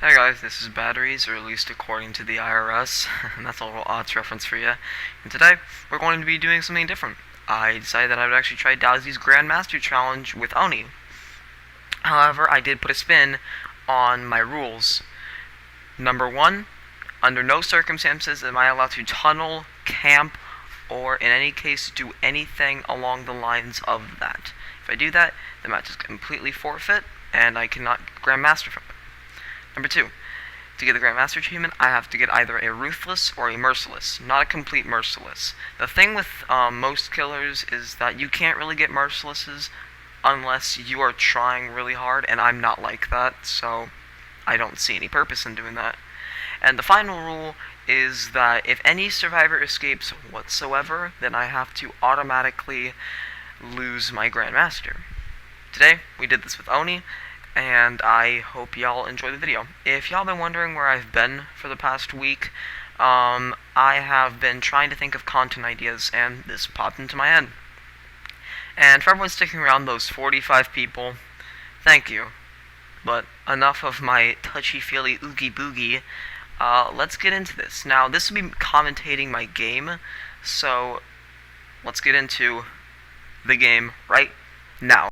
Hey guys, this is Batteries, or at least according to the IRS, and that's a little odds reference for you. And today, we're going to be doing something different. I decided that I would actually try DOWSEYS Grandmaster Challenge with Oni. However, I did put a spin on my rules. Number one, under no circumstances am I allowed to tunnel, camp, or in any case do anything along the lines of that. If I do that, the match is completely forfeit, and I cannot Grandmaster from it. Number two, to get the Grandmaster achievement, I have to get either a Ruthless or a Merciless, not a complete Merciless. The thing with most killers is that you can't really get Mercilesses unless you are trying really hard, and I'm not like that, so I don't see any purpose in doing that. And the final rule is that if any survivor escapes whatsoever, then I have to automatically lose my Grandmaster. Today, we did this with Oni, and I hope y'all enjoy the video. If y'all been wondering where I've been for the past week, I have been trying to think of content ideas, and this popped into my head. And for everyone sticking around, those 45 people, thank you. But enough of my touchy-feely oogie-boogie. Let's get into this. Now, this will be commentating my game, so let's get into the game right now.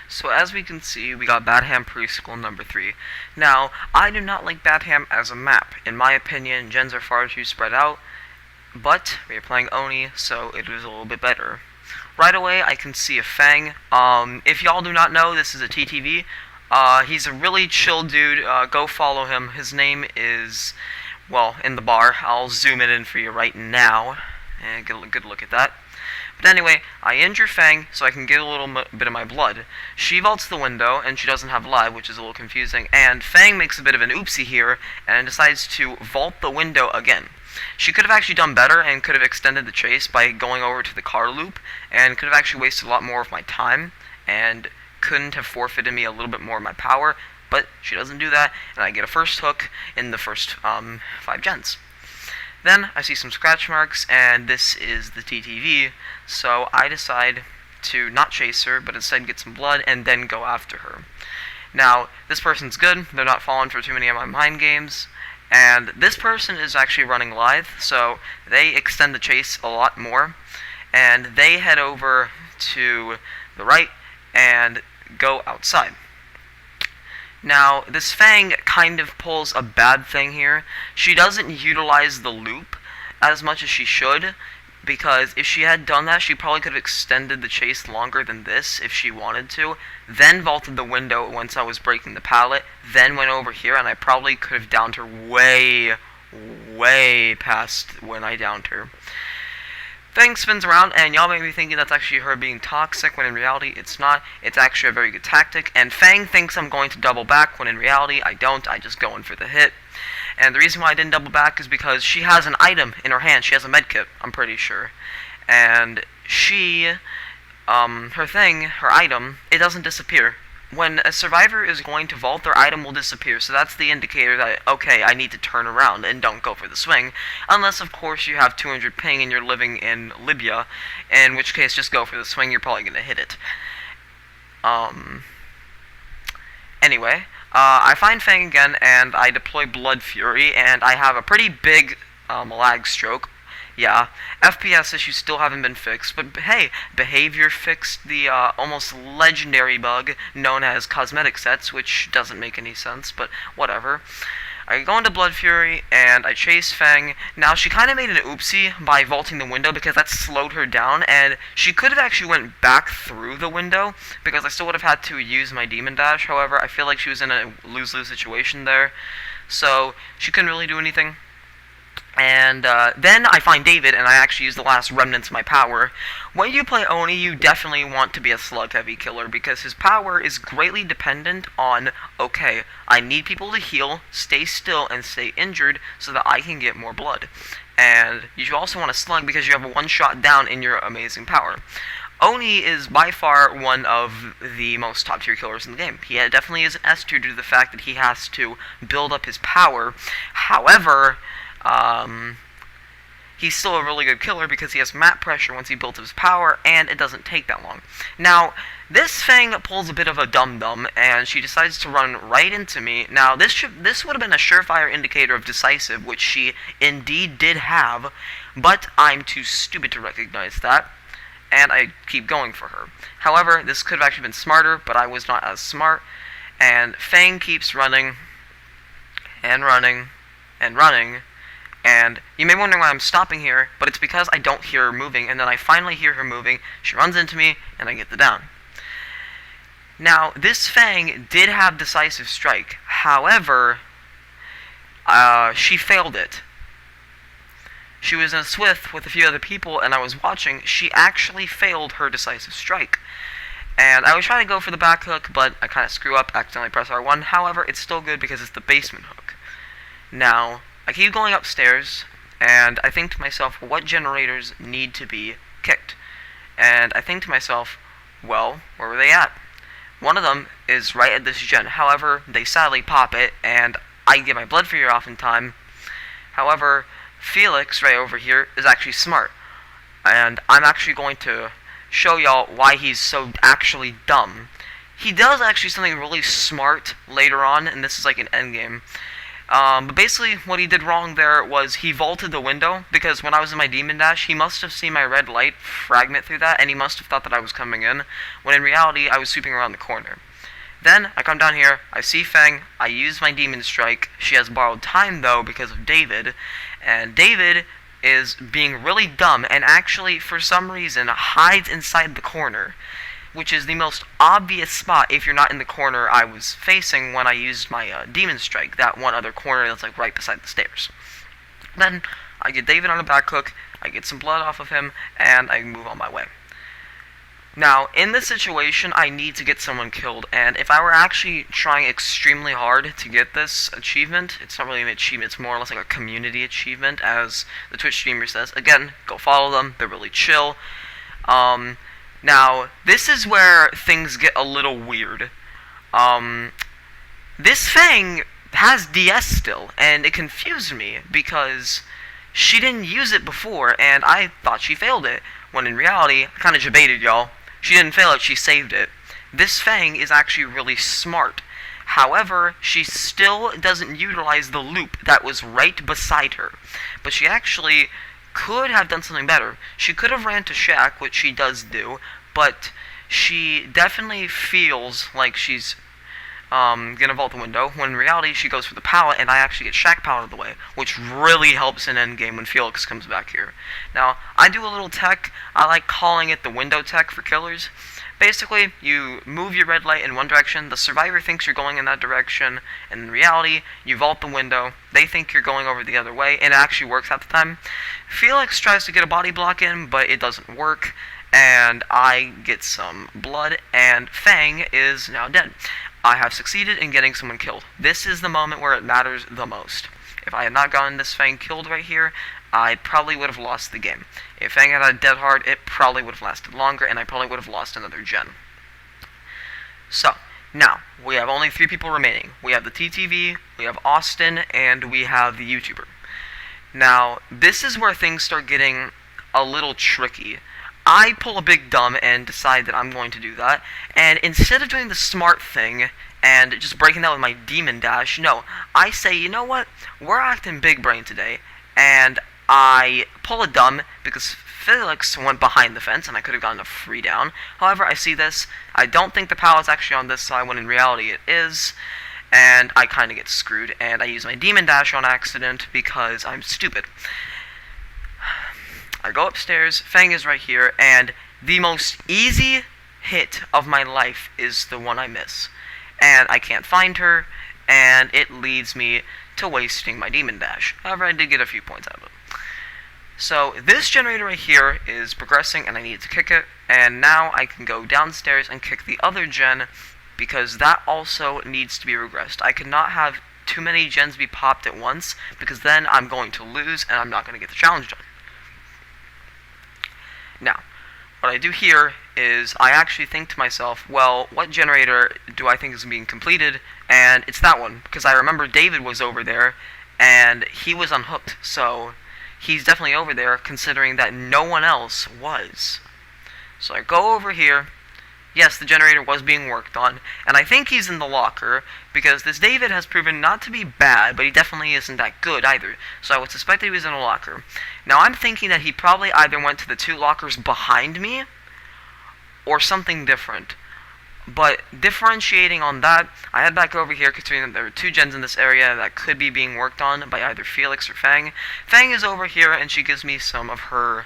So as we can see, we got Badham Preschool number 3. Now, I do not like Badham as a map. In my opinion, gens are far too spread out, but we are playing Oni, so it is a little bit better. Right away, I can see a Fang. If y'all do not know, this is a TTV. He's a really chill dude. Go follow him. His name is, well, in the bar. I'll zoom it in for you right now, and get a good look at that. But anyway, I injure Fang so I can get a little bit of my blood. She vaults the window, and she doesn't have live, which is a little confusing, and Fang makes a bit of an oopsie here, and decides to vault the window again. She could have actually done better, and could have extended the chase by going over to the car loop, and could have actually wasted a lot more of my time, and couldn't have forfeited me a little bit more of my power, but she doesn't do that, and I get a first hook in the first 5 gens. Then I see some scratch marks, and this is the TTV, so I decide to not chase her, but instead get some blood and then go after her. Now, this person's good, they're not falling for too many of my mind games, and this person is actually running live, so they extend the chase a lot more, and they head over to the right and go outside. Now, this Fang kind of pulls a bad thing here. She doesn't utilize the loop as much as she should, because if she had done that, she probably could have extended the chase longer than this if she wanted to, then vaulted the window once I was breaking the pallet, then went over here, and I probably could have downed her way past when I downed her. Fang spins around, and y'all may be thinking that's actually her being toxic, when in reality it's not. It's actually a very good tactic, and Fang thinks I'm going to double back, when in reality I don't. I just go in for the hit. And the reason why I didn't double back is because she has an item in her hand. She has a medkit, I'm pretty sure. And she, her item, it doesn't disappear. When a survivor is going to vault, their item will disappear, so that's the indicator that, okay, I need to turn around and don't go for the swing, unless, of course, you have 200 ping and you're living in Libya, in which case, just go for the swing, you're probably going to hit it. Anyway, I find Fang again, and I deploy Blood Fury, and I have a pretty big lag stroke. Yeah, FPS issues still haven't been fixed, but hey, Behavior fixed the almost legendary bug known as cosmetic sets, which doesn't make any sense, but whatever. I go into Blood Fury, and I chase Fang. Now, she kind of made an oopsie by vaulting the window, because that slowed her down, and she could have actually went back through the window, because I still would have had to use my Demon Dash. However, I feel like she was in a lose-lose situation there, so she couldn't really do anything. And then I find David, and I actually use the last remnants of my power. When you play Oni, you definitely want to be a slug-heavy killer, because his power is greatly dependent on, okay, I need people to heal, stay still, and stay injured, so that I can get more blood. And you also want a slug, because you have a one-shot down in your amazing power. Oni is by far one of the most top-tier killers in the game. He definitely is an S tier due to the fact that he has to build up his power. However, he's still a really good killer because he has map pressure once he builds his power, and it doesn't take that long. Now, this Fang pulls a bit of a dum-dum, and she decides to run right into me. Now, this would have been a surefire indicator of decisive, which she indeed did have, but I'm too stupid to recognize that, and I keep going for her. However, this could have actually been smarter, but I was not as smart, and Fang keeps running, and running, and running, and you may be wondering why I'm stopping here, but it's because I don't hear her moving, and then I finally hear her moving, she runs into me, and I get the down. Now, this Fang did have Decisive Strike, however, she failed it. She was in a Swift with a few other people, and I was watching. She actually failed her Decisive Strike. And I was trying to go for the back hook, but I kind of screw up, accidentally press R1. However, it's still good because it's the basement hook. Now, I keep going upstairs, and I think to myself, what generators need to be kicked? And I think to myself, well, where were they at? One of them is right at this gen. However, they sadly pop it, and I get my blood fear off in time. However, Felix, right over here, is actually smart. And I'm actually going to show y'all why he's so actually dumb. He does actually something really smart later on, and this is like an endgame. But basically, what he did wrong there was he vaulted the window, because when I was in my Demon Dash, he must have seen my red light fragment through that, and he must have thought that I was coming in, when in reality, I was sweeping around the corner. Then, I come down here, I see Fang, I use my Demon Strike. She has borrowed time, though, because of David, and David is being really dumb, and actually, for some reason, hides inside the corner, which is the most obvious spot if you're not in the corner I was facing when I used my Demon Strike, that one other corner that's like right beside the stairs. Then, I get David on a back hook, I get some blood off of him, and I move on my way. Now, in this situation, I need to get someone killed, and if I were actually trying extremely hard to get this achievement, it's not really an achievement, it's more or less like a community achievement, as the Twitch streamer says. Again, go follow them, they're really chill. Now, this is where things get a little weird. This Fang has DS still, and it confused me, because she didn't use it before, and I thought she failed it, when in reality, I kinda debated, y'all. She didn't fail it, she saved it. This Fang is actually really smart. However, she still doesn't utilize the loop that was right beside her. But she actually could have done something better. She could have ran to Shaq, which she does do, but she definitely feels like she's gonna vault the window, when in reality she goes for the pallet, and I actually get Shaq pallet out of the way, which really helps in endgame when Felix comes back here. Now, I do a little tech, I like calling it the window tech for killers. Basically, you move your red light in one direction, the survivor thinks you're going in that direction, and in reality, you vault the window, they think you're going over the other way, and it actually works half the time. Felix tries to get a body block in, but it doesn't work, and I get some blood, and Fang is now dead. I have succeeded in getting someone killed. This is the moment where it matters the most. If I had not gotten this Fang killed right here, I probably would have lost the game. If Fang had a dead hard, it probably would have lasted longer, and I probably would have lost another gen. So, now, we have only 3 people remaining. We have the TTV, we have Austin, and we have the YouTuber. Now, this is where things start getting a little tricky. I pull a big dumb and decide that I'm going to do that, and instead of doing the smart thing and just breaking that with my Demon Dash, no, I say, you know what, we're acting big brain today, and I pull a dumb because Felix went behind the fence and I could have gotten a free down. However, I see this, I don't think the pallet's actually on this side when in reality it is, and I kind of get screwed, and I use my Demon Dash on accident because I'm stupid. I go upstairs, Fang is right here, and the most easy hit of my life is the one I miss. And I can't find her, and it leads me to wasting my Demon Dash. However, I did get a few points out of it. So, this generator right here is progressing, and I need to kick it, and now I can go downstairs and kick the other gen, because that also needs to be regressed. I cannot have too many gens be popped at once, because then I'm going to lose, and I'm not going to get the challenge done. Now, what I do here is I actually think to myself, well, what generator do I think is being completed? And it's that one, because I remember David was over there, and he was unhooked, so he's definitely over there, considering that no one else was. So I go over here. Yes, the generator was being worked on, and I think he's in the locker, because this David has proven not to be bad, but he definitely isn't that good either, so I would suspect that he was in a locker. Now I'm thinking that he probably either went to the 2 lockers behind me, or something different. But differentiating on that, I head back over here, considering that there are 2 gens in this area that could be being worked on by either Felix or Fang. Fang is over here, and she gives me some of her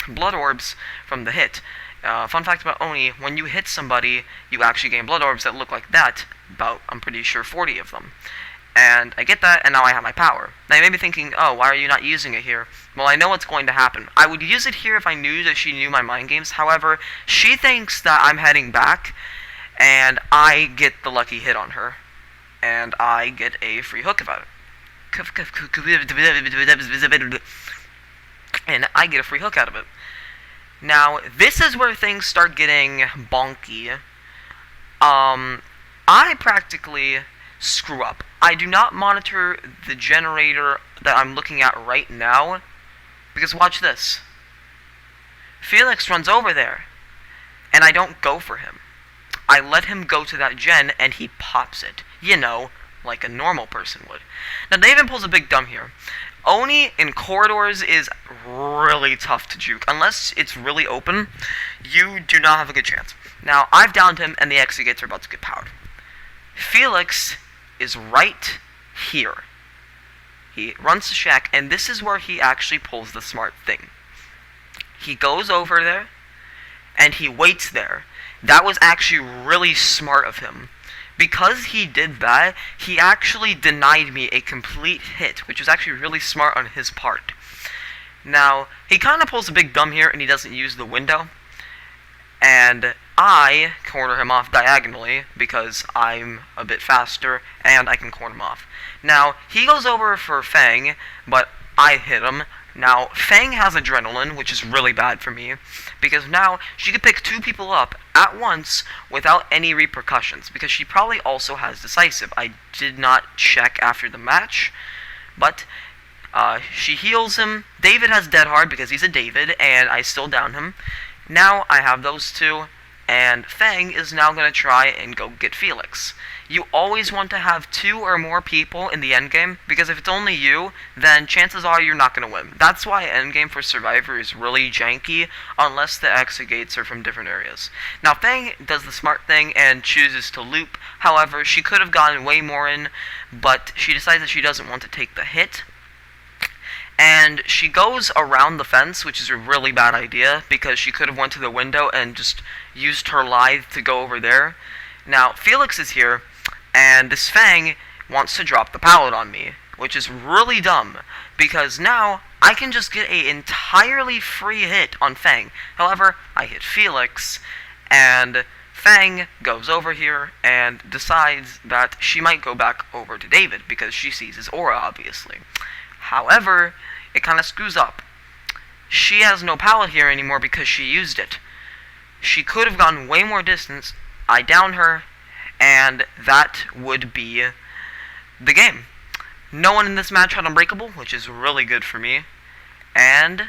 blood orbs from the hit. Fun fact about Oni, when you hit somebody, you actually gain blood orbs that look like that. About, I'm pretty sure, 40 of them. And I get that, and now I have my power. Now you may be thinking, oh, why are you not using it here? Well, I know what's going to happen. I would use it here if I knew that she knew my mind games. However, she thinks that I'm heading back, and I get the lucky hit on her. And I get a free hook about it. And I get a free hook out of it. Now, this is where things start getting bonky. I practically screw up. I do not monitor the generator that I'm looking at right now, because watch this. Felix runs over there, and I don't go for him. I let him go to that gen, and he pops it. You know, like a normal person would. Now, David pulls a big dumb here. Oni in corridors is really tough to juke. Unless it's really open, you do not have a good chance. Now, I've downed him, and the exit gates are about to get powered. Felix is right here. He runs to shack, and this is where he actually pulls the smart thing. He goes over there, and he waits there. That was actually really smart of him. Because he did that, he actually denied me a complete hit, which was actually really smart on his part. Now, he kind of pulls a big dumb here, and he doesn't use the window. And I corner him off diagonally, because I'm a bit faster, and I can corner him off. Now, he goes over for Fang, but I hit him. Now, Fang has adrenaline, which is really bad for me, because now she could pick 2 people up at once without any repercussions, because she probably also has decisive. I did not check after the match, but she heals him. David has dead hard because he's a David, and I still down him. Now I have those 2, and Fang is now going to try and go get Felix. You always want to have 2 or more people in the endgame, because if it's only you, then chances are you're not going to win. That's why endgame for Survivor is really janky, unless the exit gates are from different areas. Now, Fang does the smart thing and chooses to loop. However, she could have gotten way more in, but she decides that she doesn't want to take the hit. And she goes around the fence, which is a really bad idea, because she could have went to the window and just used her lithe to go over there. Now, Felix is here, and this Fang wants to drop the pallet on me, which is really dumb, because now I can just get an entirely free hit on Fang. However, I hit Felix, and Fang goes over here and decides that she might go back over to David, because she sees his aura, obviously. However, it kind of screws up. She has no pallet here anymore because she used it. She could have gone way more distance. I down her, and that would be the game. No one in this match had Unbreakable, which is really good for me. And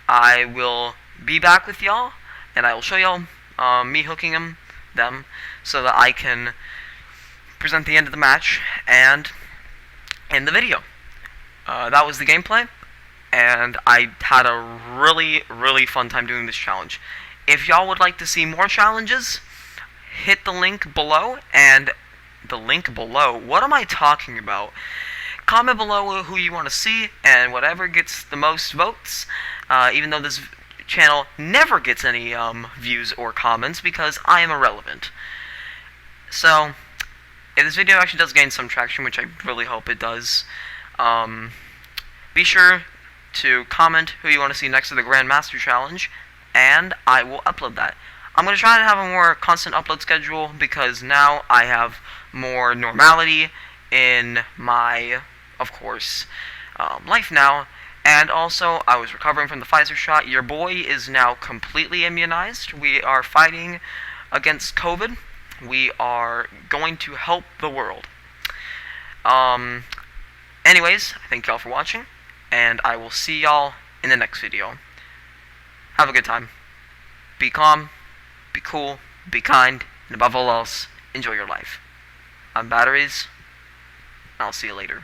I will be back with y'all, and I will show y'all me hooking them so that I can present the end of the match and end the video. That was the gameplay, and I had a really, really fun time doing this challenge. If y'all would like to see more challenges, hit the link below, and the link below, what am I talking about? Comment below who you want to see, and whatever gets the most votes, even though this channel never gets any views or comments, because I am irrelevant. So, if this video actually does gain some traction, which I really hope it does, be sure to comment who you want to see next to the Grandmaster challenge, and I will upload that. I'm going to try to have a more constant upload schedule, because now I have more normality in my, of course, life now. And also, I was recovering from the Pfizer shot. Your boy is now completely immunized. We are fighting against COVID. We are going to help the world. Anyways, thank y'all for watching, and I will see y'all in the next video. Have a good time. Be calm, be cool, be kind, and above all else, enjoy your life. I'm Batteries, and I'll see you later.